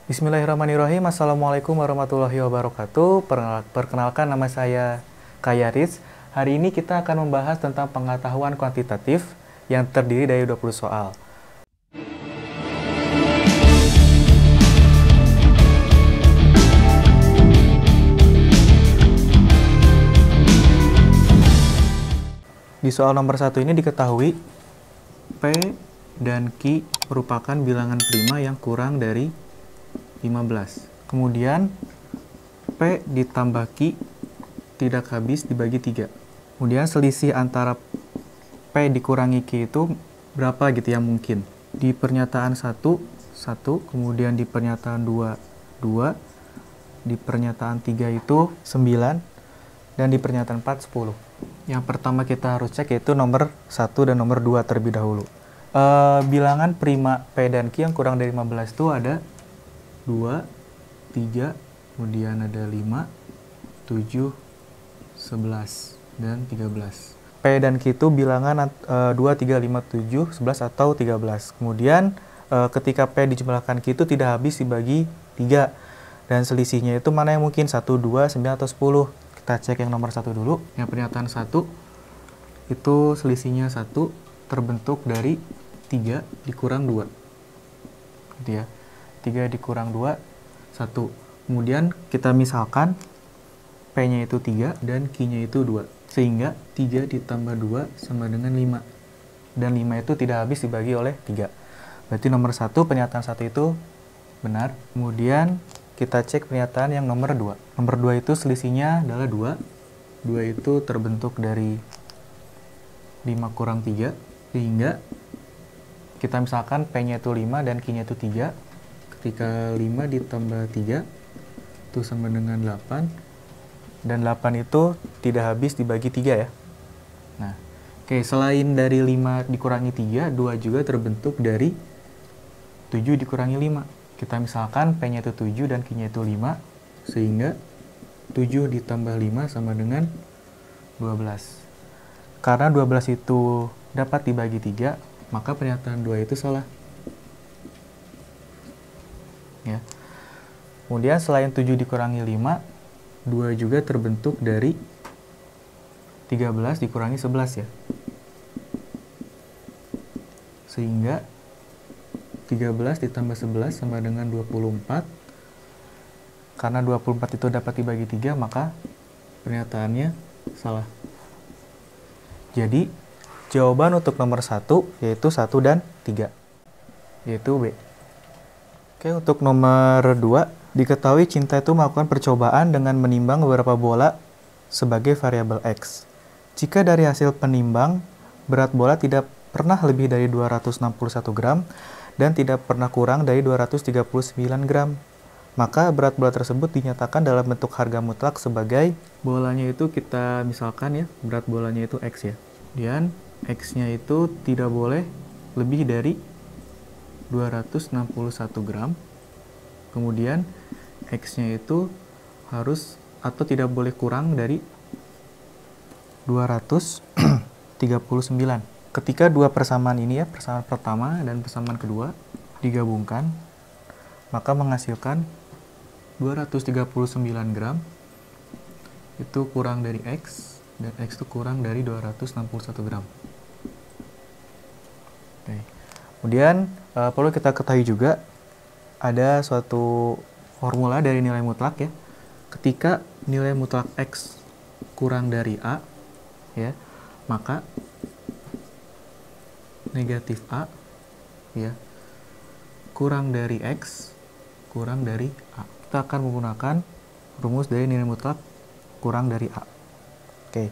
Bismillahirrahmanirrahim. Assalamualaikum warahmatullahi wabarakatuh. Perkenalkan, nama saya Kayaris. Hari ini kita akan membahas tentang pengetahuan kuantitatif yang terdiri dari 20 soal. Di soal nomor 1 ini diketahui P dan Q merupakan bilangan prima yang kurang dari 15. Kemudian P ditambah Q tidak habis dibagi 3. Kemudian selisih antara P dikurangi Q itu berapa gitu yang mungkin. Di pernyataan 1, 1, kemudian di pernyataan 2, 2, di pernyataan 3 itu 9, dan di pernyataan 4, 10. Yang pertama kita harus cek yaitu nomor 1 dan nomor 2 terlebih dahulu. Bilangan prima P dan Q yang kurang dari 15 itu ada 2, 3, kemudian ada 5, 7, 11, dan 13. P dan Q itu bilangan 2, 3, 5, 7, 11 atau 13. Kemudian ketika P dijumlahkan Q itu tidak habis dibagi 3. Dan selisihnya itu mana yang mungkin? 1, 2, 9, atau 10. Kita cek yang nomor 1 dulu. Yang pernyataan 1 itu selisihnya 1 terbentuk dari 3 dikurang 2. Gitu ya. 3 dikurang 2, 1. Kemudian kita misalkan P-nya itu 3 dan Q-nya itu 2. Sehingga 3 ditambah 2 sama dengan 5. Dan 5 itu tidak habis dibagi oleh 3. Berarti nomor 1, pernyataan 1 itu benar. Kemudian kita cek pernyataan yang nomor 2. Nomor 2 itu selisihnya adalah 2. 2 itu terbentuk dari 5 kurang 3. Sehingga kita misalkan P-nya itu 5 dan Q-nya itu 3. Ketika 5 ditambah 3 itu sama dengan 8. Dan 8 itu tidak habis dibagi 3 ya. Nah, oke, selain dari 5 dikurangi 3, 2 juga terbentuk dari 7 dikurangi 5. Kita misalkan P-nya itu 7 dan Q-nya itu 5. Sehingga 7 ditambah 5 sama dengan 12. Karena 12 itu dapat dibagi 3, maka pernyataan 2 itu salah. Ya. Kemudian selain 7 dikurangi 5, 2 juga terbentuk dari 13 dikurangi 11 ya. Sehingga 13 ditambah 11 sama dengan 24. Karena 24 itu dapat dibagi 3, maka pernyataannya salah. Jadi, jawaban untuk nomor 1 yaitu 1 dan 3, yaitu B. Oke, untuk nomor 2, diketahui Cinta itu melakukan percobaan dengan menimbang beberapa bola sebagai variabel X. Jika dari hasil penimbang, berat bola tidak pernah lebih dari 261 gram dan tidak pernah kurang dari 239 gram, maka berat bola tersebut dinyatakan dalam bentuk harga mutlak sebagai bolanya itu kita misalkan ya, berat bolanya itu X ya. Dan X-nya itu tidak boleh lebih dari 261 gram. Kemudian X-nya itu harus atau tidak boleh kurang dari 239. Ketika dua persamaan ini ya, persamaan pertama dan persamaan kedua digabungkan, maka menghasilkan 239 gram itu kurang dari X, dan X itu kurang dari 261 gram. Oke. Kemudian perlu kita ketahui juga ada suatu formula dari nilai mutlak ya. Ketika nilai mutlak X kurang dari A ya, maka negatif A ya kurang dari X kurang dari A. Kita akan menggunakan rumus dari nilai mutlak kurang dari A. Oke.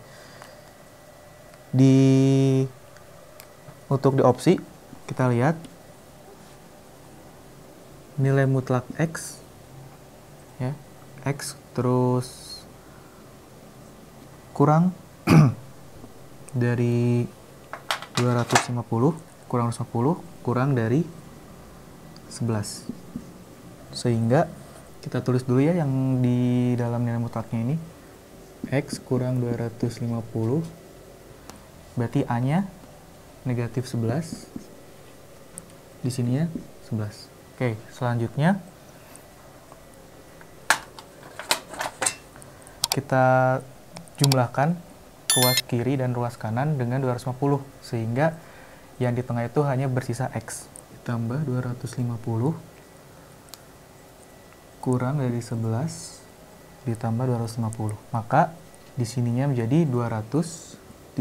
Untuk di opsi kita lihat nilai mutlak X ya, X terus kurang dari 250 kurang 50 kurang dari 11. Sehingga kita tulis dulu ya yang di dalam nilai mutlaknya ini. X kurang 250 berarti A-nya negatif 11. Di sininya 11. Oke, selanjutnya kita jumlahkan ruas kiri dan ruas kanan dengan 250, sehingga yang di tengah itu hanya bersisa X. Ditambah 250 kurang dari 11 ditambah 250. Maka di sininya menjadi 239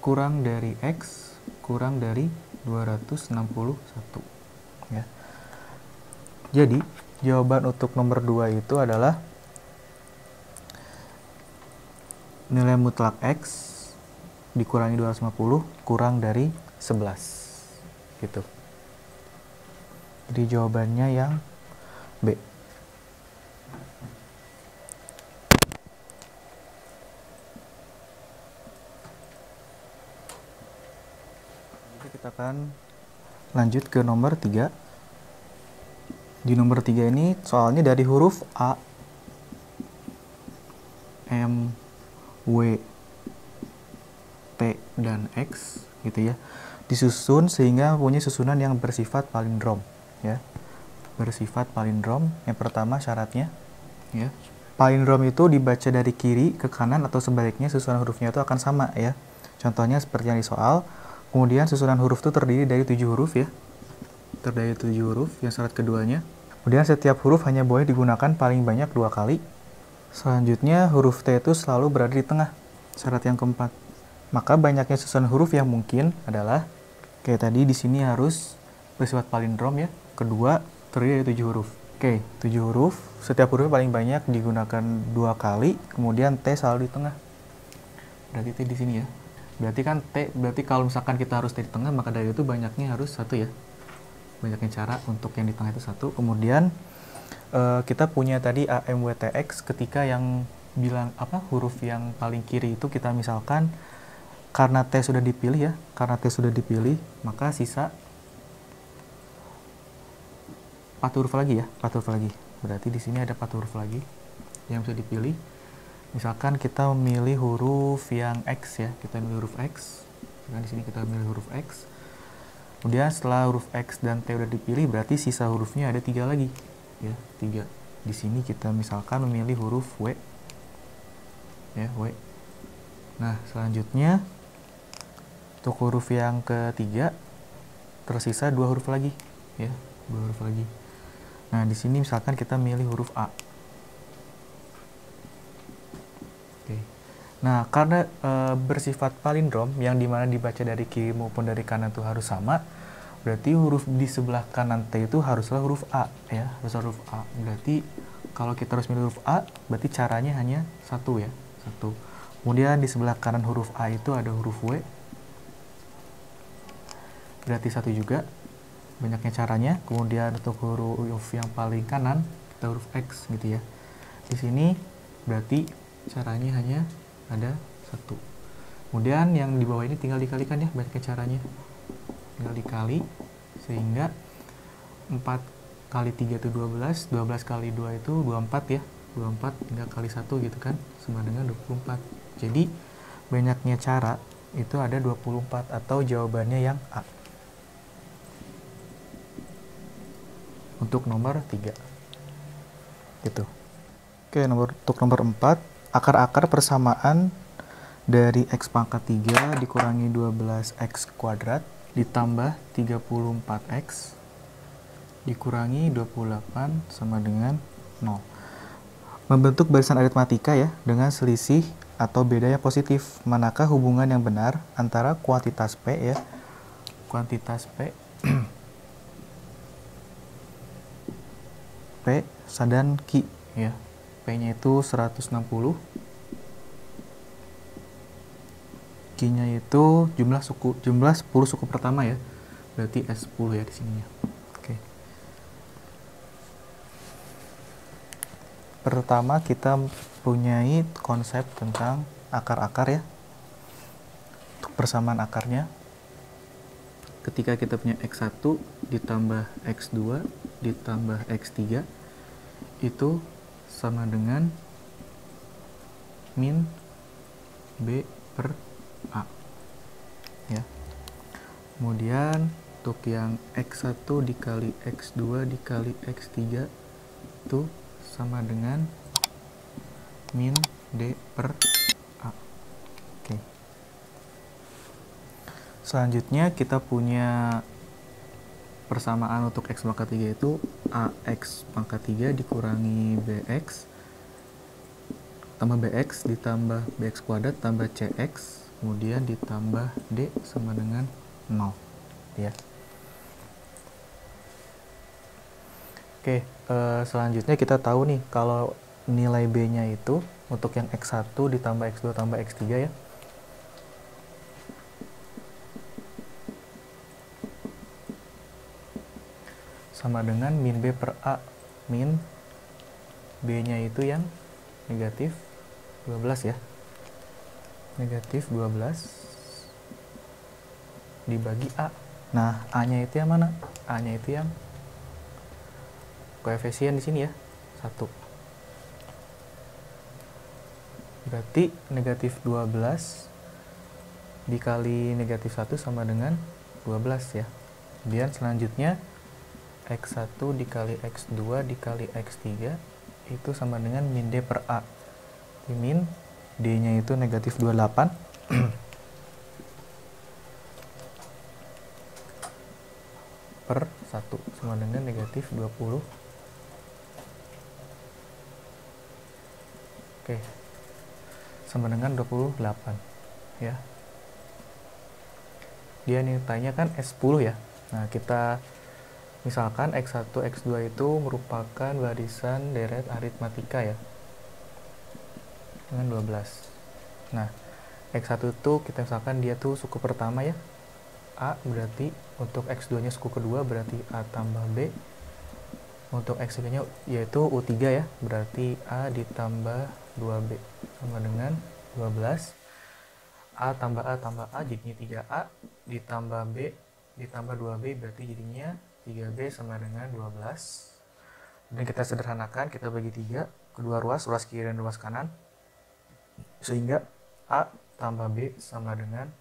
kurang dari X kurang dari 261. Ya. Jadi, jawaban untuk nomor 2 itu adalah nilai mutlak X dikurangi 250 kurang dari 11. Gitu. Jadi jawabannya yang B. Kita akan lanjut ke nomor 3. Di nomor 3 ini soalnya dari huruf A, M, W, T, dan X gitu ya, disusun sehingga punya susunan yang bersifat palindrom ya. Bersifat palindrom. Yang pertama syaratnya ya. Palindrom itu dibaca dari kiri ke kanan atau sebaliknya, susunan hurufnya itu akan sama ya. Contohnya seperti yang di soal. Kemudian susunan huruf itu terdiri dari 7 huruf ya. Terdiri dari 7 huruf yang syarat keduanya. Kemudian setiap huruf hanya boleh digunakan paling banyak 2 kali. Selanjutnya huruf T itu selalu berada di tengah. Syarat yang keempat. Maka banyaknya susunan huruf yang mungkin adalah kayak tadi di sini harus bersifat palindrom ya. Kedua, terdiri dari 7 huruf. Oke, 7 huruf. Setiap huruf paling banyak digunakan 2 kali, kemudian T selalu di tengah. Berarti T di sini ya. Berarti kan T, berarti kalau misalkan kita harus T di tengah, maka dari itu banyaknya harus 1 ya. Banyaknya cara untuk yang di tengah itu 1. Kemudian kita punya tadi A, M, W, T, X. Ketika yang bilang huruf yang paling kiri itu kita misalkan karena T sudah dipilih ya, karena T sudah dipilih, maka sisa 4 huruf lagi ya, 4 huruf lagi. Berarti di sini ada 4 huruf lagi yang bisa dipilih. Misalkan kita memilih huruf yang X ya, kita memilih huruf X. Nah, di sini kita memilih huruf X. Kemudian setelah huruf X dan T udah dipilih, berarti sisa hurufnya ada 3 lagi. Ya, 3. Di sini kita misalkan memilih huruf W. Ya, W. Nah, selanjutnya untuk huruf yang ketiga tersisa 2 huruf lagi, ya, 2 huruf lagi. Nah, di sini misalkan kita milih huruf A. Oke. Nah, karena bersifat palindrom yang dimana dibaca dari kiri maupun dari kanan itu harus sama, berarti huruf di sebelah kanan T itu haruslah huruf A ya, haruslah huruf A. Berarti kalau kita harus milih huruf A, berarti caranya hanya 1 ya, 1. Kemudian di sebelah kanan huruf A itu ada huruf W, berarti 1 juga. Banyaknya caranya. Kemudian untuk huruf yang paling kanan kita huruf X gitu ya. Di sini berarti caranya hanya ada 1. Kemudian yang di bawah ini tinggal dikalikan ya, banyaknya caranya. Tinggal dikali sehingga 4 kali 3 itu 12, 12 kali 2 itu 24 ya. 24 tinggal kali 1 gitu kan, sama dengan 24. Jadi banyaknya cara itu ada 24 atau jawabannya yang A. Untuk nomor 3. Gitu. Oke, untuk nomor 4, akar-akar persamaan dari X pangkat 3 dikurangi 12X kuadrat ditambah 34X dikurangi 28 sama dengan 0. Membentuk barisan aritmatika ya, dengan selisih atau beda yang positif. Manakah hubungan yang benar antara kuantitas P ya, kuantitas P P dan Q ya. P-nya itu 160. Q-nya itu jumlah 10 suku pertama ya. Berarti S10 ya di sininya. Oke. Pertama kita punyai konsep tentang akar-akar ya. Untuk persamaan akarnya, ketika kita punya X1 ditambah X2 ditambah X3 itu sama dengan min B per A ya. Kemudian untuk yang X1 dikali X2 dikali X3 itu sama dengan min D per A. Oke. Selanjutnya kita punya persamaan untuk X pangkat 3 itu AX pangkat 3 dikurangi BX tambah BX ditambah BX kuadrat tambah CX kemudian ditambah D sama dengan 0 ya. Oke, selanjutnya kita tahu nih kalau nilai B-nya itu untuk yang X1 ditambah X2 tambah X3 ya. Sama dengan min B per A. Min B-nya itu yang negatif 12 ya. Negatif 12 dibagi A. Nah, A-nya itu yang mana? A-nya itu yang koefisien di sini ya, 1. Berarti negatif 12 dikali negatif 1 sama dengan 12 ya. Kemudian selanjutnya X1 dikali X2 dikali X3 itu sama dengan min D per A. Di min D-nya itu negatif 28 per 1 sama dengan negatif 20. Oke, sama dengan 28 ya. Dia nilainya kan S10 ya. Nah, kita misalkan X1, X2 itu merupakan barisan deret aritmatika ya. Dengan 12. Nah, X1 itu kita misalkan dia tuh suku pertama ya. A berarti untuk X2-nya suku kedua berarti A tambah B. Untuk X3-nya yaitu U3 ya, berarti A ditambah 2B sama dengan 12. A tambah A jadinya 3A ditambah B ditambah 2B berarti jadinya 3B sama dengan 12. Dan kita sederhanakan, kita bagi 3, kedua ruas kiri dan ruas kanan. Sehingga A tambah B sama dengan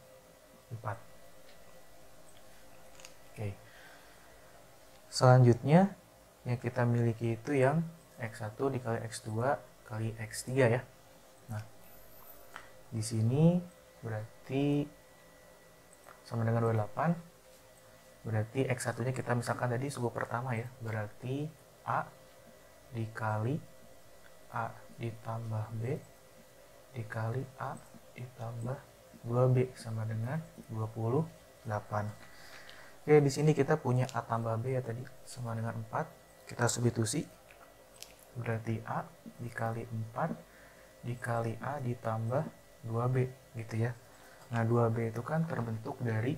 4. Oke. Selanjutnya yang kita miliki itu yang X1 dikali X2 kali X3 ya. Nah, di sini berarti sama dengan 28. Berarti X1-nya kita misalkan tadi suku pertama ya. Berarti A dikali A ditambah B dikali A ditambah 2B sama dengan 28. Oke, di sini kita punya A tambah B ya tadi sama dengan 4. Kita substitusi. Berarti A dikali 4 dikali A ditambah 2B gitu ya. Nah, 2B itu kan terbentuk dari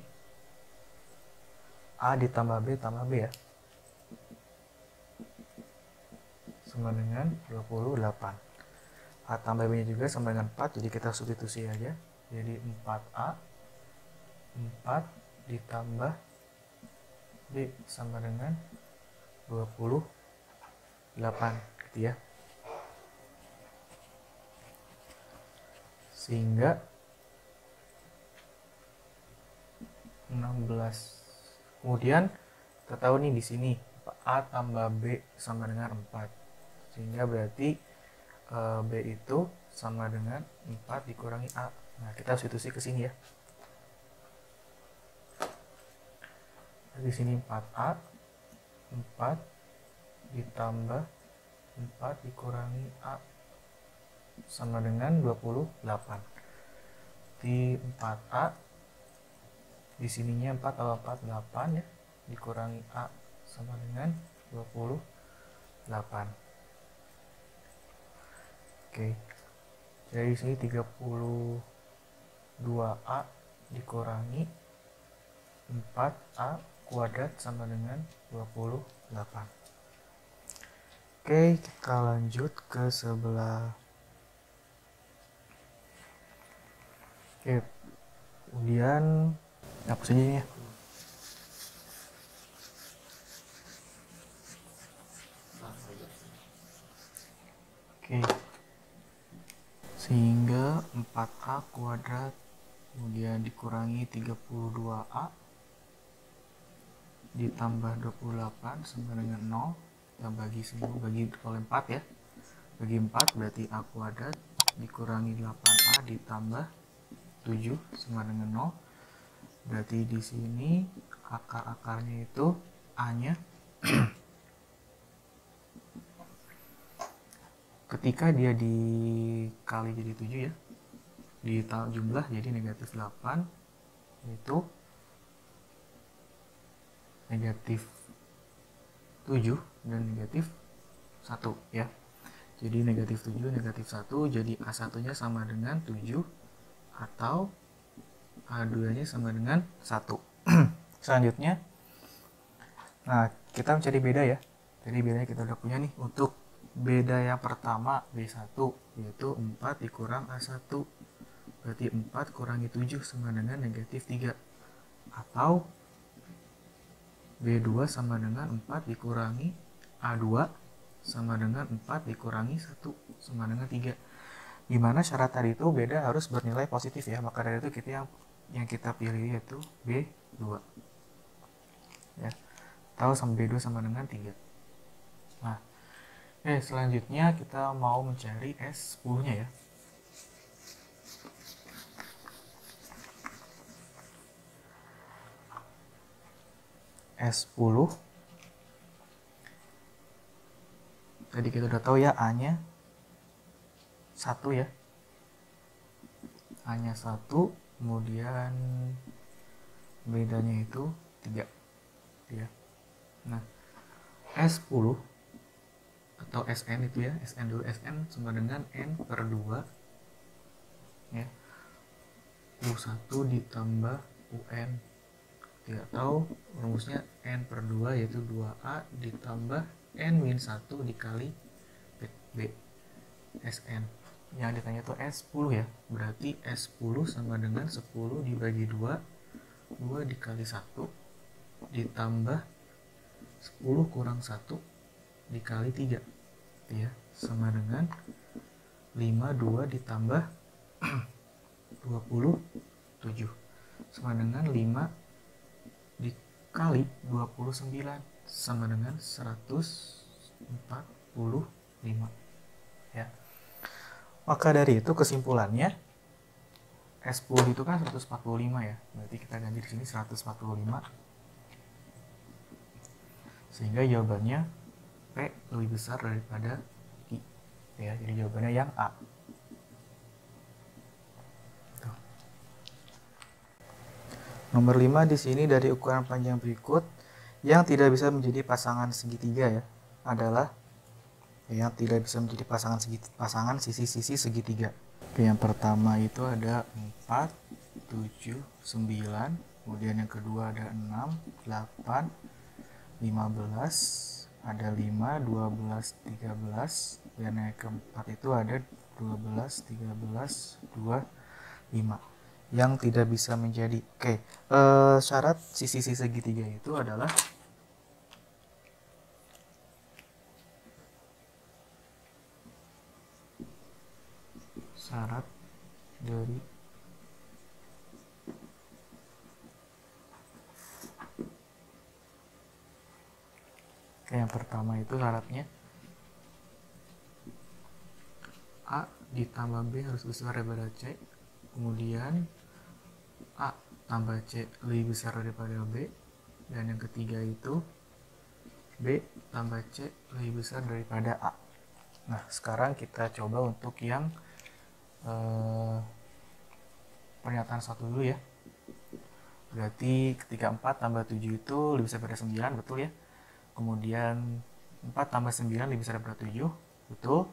A ditambah B tambah B ya. Sama dengan 28. A tambah B nya juga sama dengan 4, jadi kita substitusi aja. Jadi 4A 4 ditambah B sama dengan 28 gitu ya. Sehingga 16. Kemudian kita tahu nih di sini A tambah B sama dengan 4. Sehingga berarti B itu sama dengan 4 dikurangi A. Nah, kita substitusi ke sini ya. Di sini 4A 4 ditambah 4 dikurangi A sama dengan 28. Di 4A di sininya 4 tambah 4 8 ya, dikurangi A sama dengan 28. Oke. Jadi di sini 32A dikurangi 4A kuadrat sama dengan 28. Oke, kita lanjut ke sebelah. Oke, kemudian hapus aja ya. Oke, sehingga 4A kuadrat kemudian dikurangi 32A ditambah 28 sama dengan 0. Kita bagi semua, bagi oleh 4 ya. bagi 4 berarti A kuadrat dikurangi 8A ditambah 7 sama dengan 0. Berarti di sini akar-akarnya itu A-nya ketika dia dikali jadi 7 ya, di jumlah jadi negatif 8, itu negatif 7 dan negatif 1 ya. Jadi negatif 7, negatif 1, jadi A1 nya sama dengan 7 atau A2 nya sama dengan 1. Selanjutnya, nah kita mencari beda ya. Jadi bedanya kita udah punya nih. Untuk beda yang pertama B1 yaitu 4 dikurang A1, berarti 4 kurangi 7 sama dengan negatif 3, atau B2 sama dengan 4 dikurangi A2 sama dengan 4 dikurangi 1 sama dengan 3. Gimana syarat tadi itu beda harus bernilai positif ya, maka dari itu kita yang kita pilih yaitu B2 ya, tahu sama B2 sama dengan 3. Nah, selanjutnya kita mau mencari S10 nya ya. S10 tadi kita udah tahu ya, A-nya 1 ya. A-nya 1, kemudian bedanya itu 3 ya. Nah, S10 atau Sn itu ya, Sn dulu, Sn sama dengan N per 2 ya. U1 ditambah UN, tidak tahu rumusnya N per 2 yaitu 2A ditambah N-1 dikali B Sn. Yang ditanya itu S10 ya, berarti S10 sama dengan 10 dibagi 2 dikali 1 ditambah 10 kurang 1 dikali 3 ya, sama dengan 52 ditambah 27 sama dengan 5 dikali 29 sama dengan 145 ya. Maka dari itu kesimpulannya S10 itu kan 145 ya, berarti kita ganti di sini 145, sehingga jawabannya P lebih besar daripada I ya, jadi jawabannya yang A. Tuh. Nomor 5 di sini dari ukuran panjang berikut yang tidak bisa menjadi pasangan segitiga ya adalah yang tidak bisa menjadi pasangan sisi-sisi segitiga. Oke, yang pertama itu ada 4, 7, 9, kemudian yang kedua ada 6, 8, 15, ada 5, 12, 13, dan yang keempat itu ada 12, 13, 2, 5 yang tidak bisa menjadi. Oke, syarat sisi-sisi segitiga itu adalah syarat dari yang pertama itu syaratnya A ditambah B harus besar daripada C, kemudian A tambah C lebih besar daripada B, dan yang ketiga itu B tambah C lebih besar daripada A. Nah, sekarang kita coba untuk yang pernyataan satu dulu ya. Berarti ketika 4 tambah 7 itu lebih besar daripada 9, betul ya. Kemudian 4 tambah 9 lebih besar daripada 7, betul.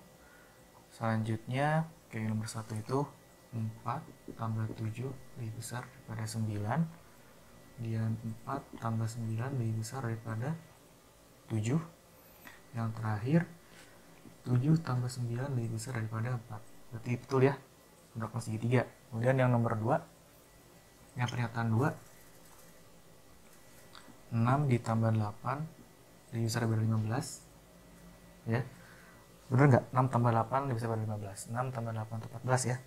Selanjutnya kayak nomor 1 itu 4 tambah 7 lebih besar daripada 9. Kemudian 4 tambah 9 lebih besar daripada 7. Yang terakhir 7 tambah 9 lebih besar daripada 4. Berarti betul ya, produk segitiga. Kemudian yang nomor 2, yang pernyataan 2, 6 ditambah 8 lebih besar daripada 15 ya. Bener nggak? 6 tambah 8 lebih besar daripada 15. 6 tambah 8 itu 14 ya.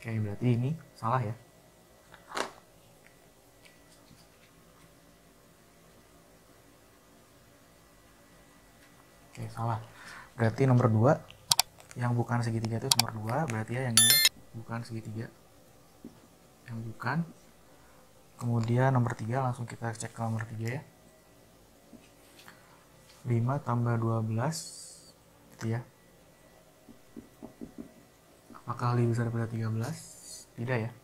Oke, berarti ini salah ya. Oke, Oke, salah. Berarti nomor 2 yang bukan segitiga itu nomor 2, berarti ya yang ini bukan segitiga. Yang bukan. Kemudian nomor 3 langsung kita cek ke nomor 3 ya. 5 tambah 12 gitu ya. Apakah lebih besar daripada 13? Tidak ya.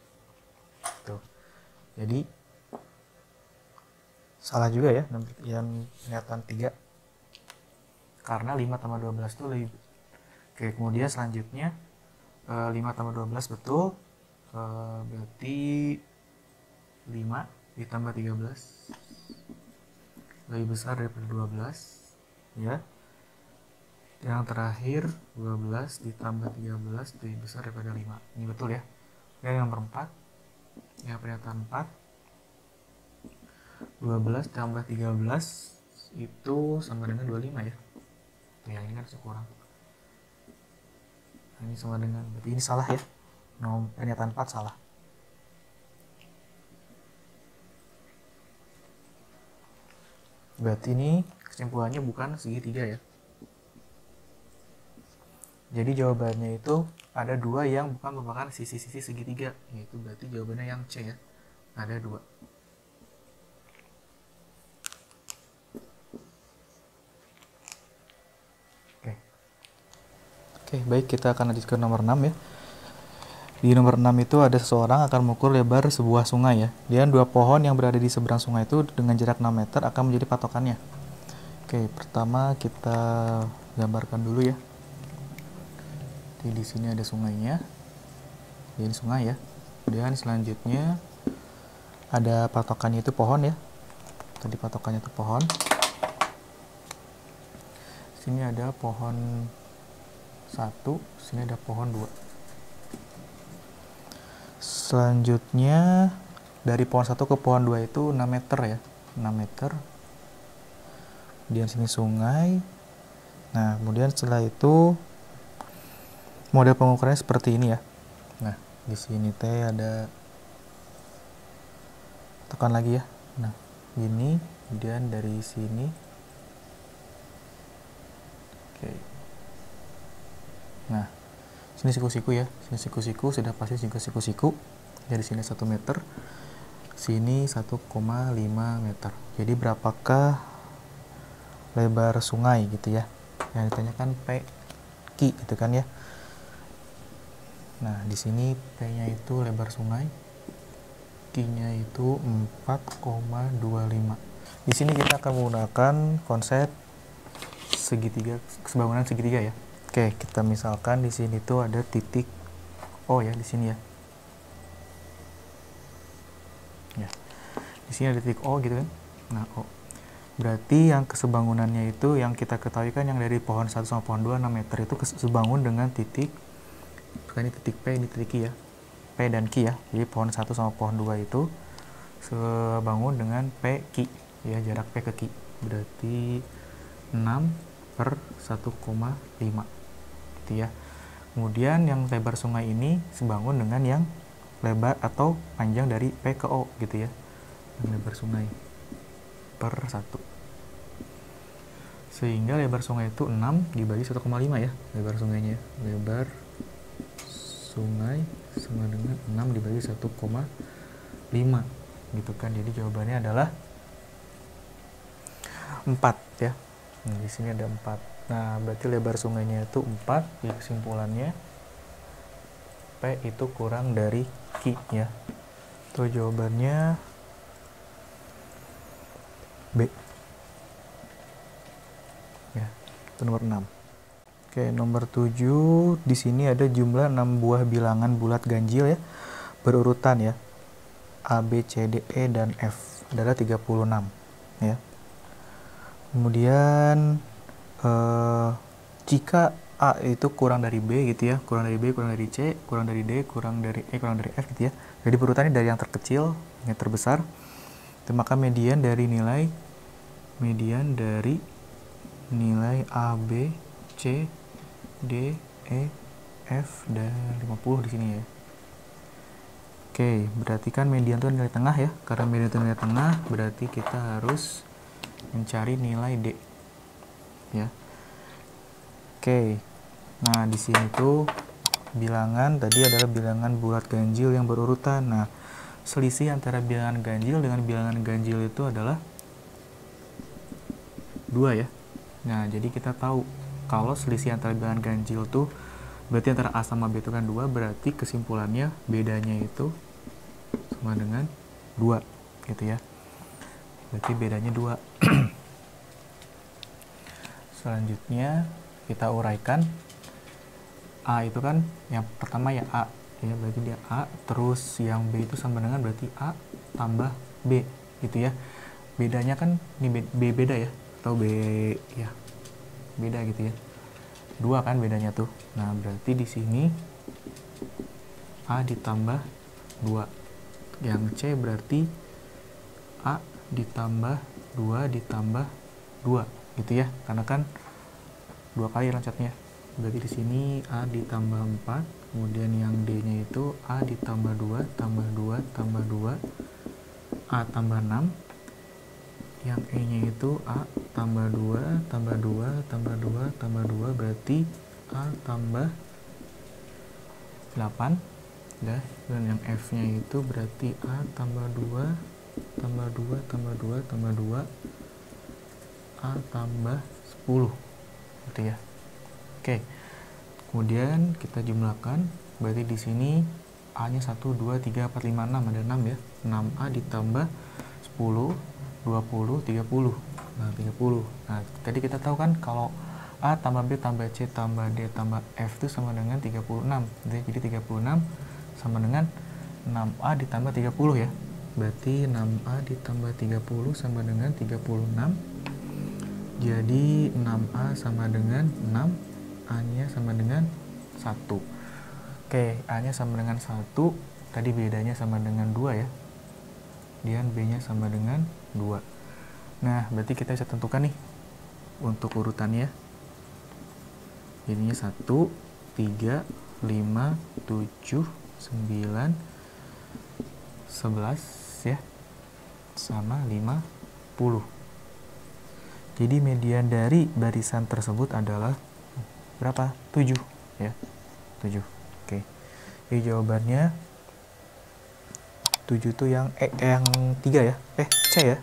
Tuh. Jadi salah juga ya yang pernyataan 3. Karena 5 tambah 12 itu lebih. Oke, kemudian selanjutnya 5 tambah 12 betul. Berarti 5 ditambah 13 lebih besar daripada 12 ya. Yang terakhir 12 ditambah 13 lebih besar daripada 5. Ini betul ya. Dan yang nomor 4, ya pernyataan 4, 12 tambah 13 itu sama dengan 25 ya. Tuh yang ini kan kurang. Ini sama dengan, berarti ini salah ya. Pernyataan 4 salah. Berarti ini kesimpulannya bukan segitiga ya. Jadi jawabannya itu ada 2 yang bukan merupakan sisi-sisi segitiga, yaitu berarti jawabannya yang C ya. Ada 2. Oke, baik, kita akan lanjut ke nomor 6 ya. Di nomor 6 itu ada seseorang akan mengukur lebar sebuah sungai ya. Dan 2 pohon yang berada di seberang sungai itu dengan jarak 6 meter akan menjadi patokannya. Oke, pertama kita gambarkan dulu ya. Jadi di sini ada sungainya. Ini sungai ya. Kemudian selanjutnya ada patokannya itu pohon ya. Tadi patokannya itu pohon. Sini ada pohon 1, sini ada pohon 2. Selanjutnya dari pohon 1 ke pohon 2 itu 6 meter ya. 6 meter. Kemudian sini sungai. Nah, kemudian setelah itu model pengukurannya seperti ini ya. Nah, di sini teh ada, tekan lagi ya. Nah, ini kemudian dari sini. Oke. Nah, sini siku-siku ya. Sini siku-siku, sudah pasti siku-siku. Dari sini 1 meter. Sini 1,5 meter. Jadi berapakah lebar sungai gitu ya. Yang ditanyakan P Q gitu kan ya. Nah, di sini P-nya itu lebar sungai, Q-nya itu 4,25. Di sini kita akan menggunakan konsep segitiga, kesebangunan segitiga ya. Oke, kita misalkan di sini tuh ada titik O ya, di sini ya. Ya. Di sini ada titik O gitu kan. Nah, O. Berarti yang kesebangunannya itu yang kita ketahui kan yang dari pohon 1 sama pohon 2 6 meter itu sebangun dengan titik, ini titik P, ini titik Q ya. P dan Q ya. Jadi pohon 1 sama pohon 2 itu sebangun dengan P Q ya, jarak P ke Q. Berarti 6 per 1,5 gitu ya. Kemudian yang lebar sungai ini sebangun dengan yang lebar atau panjang dari P ke O gitu ya. Yang lebar sungai per 1. Sehingga lebar sungai itu 6 dibagi 1,5 ya, lebar sungainya. Lebar sungai sama dengan 6 dibagi 1,5 gitu kan. Jadi jawabannya adalah 4 ya. Nah, di sini ada 4. Nah, berarti lebar sungainya itu 4. Jadi kesimpulannya P itu kurang dari Q ya. Itu jawabannya B. Ya, itu nomor 6. Oke, nomor 7, di sini ada jumlah 6 buah bilangan bulat ganjil ya, berurutan ya. A, B, C, D, E, dan F adalah 36 ya. Kemudian jika A itu kurang dari B gitu ya, kurang dari B, kurang dari C, kurang dari D, kurang dari E, kurang dari F gitu ya. Jadi berurutannya dari yang terkecil yang terbesar. Maka median dari nilai A, B, C, D, E, F, dan 50 di sini ya. Oke, berarti kan median itu nilai tengah ya. Karena median itu nilai tengah, berarti kita harus mencari nilai D. Ya. Oke. Nah, di sini tuh bilangan tadi adalah bilangan bulat ganjil yang berurutan. Nah, selisih antara bilangan ganjil dengan bilangan ganjil itu adalah 2 ya. Nah, jadi kita tahu kalau selisih antara bilangan ganjil tuh berarti antara A sama B itu kan 2, berarti kesimpulannya bedanya itu sama dengan 2 gitu ya. Berarti bedanya 2. Selanjutnya kita uraikan. A itu kan yang pertama ya A ya, berarti dia A, terus yang B itu sama dengan berarti A tambah B gitu ya. Bedanya kan ini B beda ya, atau B ya beda gitu ya, 2 kan bedanya tuh. Nah, berarti di sini A ditambah 2, yang C berarti A ditambah 2 ditambah 2 gitu ya, karena kan 2 kali loncatnya. Berarti di sini A ditambah 4, kemudian yang D-nya itu A ditambah 2 tambah 2 tambah 2, A tambah 6, yang E-nya itu A tambah 2 tambah 2 tambah 2 tambah 2, berarti A tambah 8 ya. Dan yang F-nya itu berarti A tambah 2 tambah 2 tambah 2 tambah 2, A tambah 10 gitu ya. Oke. Kemudian kita jumlahkan, berarti di sini A-nya 1 2 3 4 5 6, ada 6 ya. 6A ditambah 10 20 30. Nah, 30. Nah, tadi kita tahu kan kalau A tambah B tambah C tambah D tambah F itu sama dengan 36. Jadi 36 sama dengan 6A ditambah 30 ya. Berarti 6A ditambah 30 sama dengan 36. Jadi 6A sama dengan 6, A-nya sama dengan 1. Oke, A-nya sama dengan 1, tadi bedanya sama dengan 2 ya. Dan B-nya sama dengan 2. Nah, berarti kita bisa tentukan nih untuk urutannya. Jadinya 1, 3, 5, 7, 9, 11 ya, sama 50. Jadi median dari barisan tersebut adalah berapa? 7 ya. 7. Oke. Jadi jawabannya 7 itu yang yang 3 ya. C ya.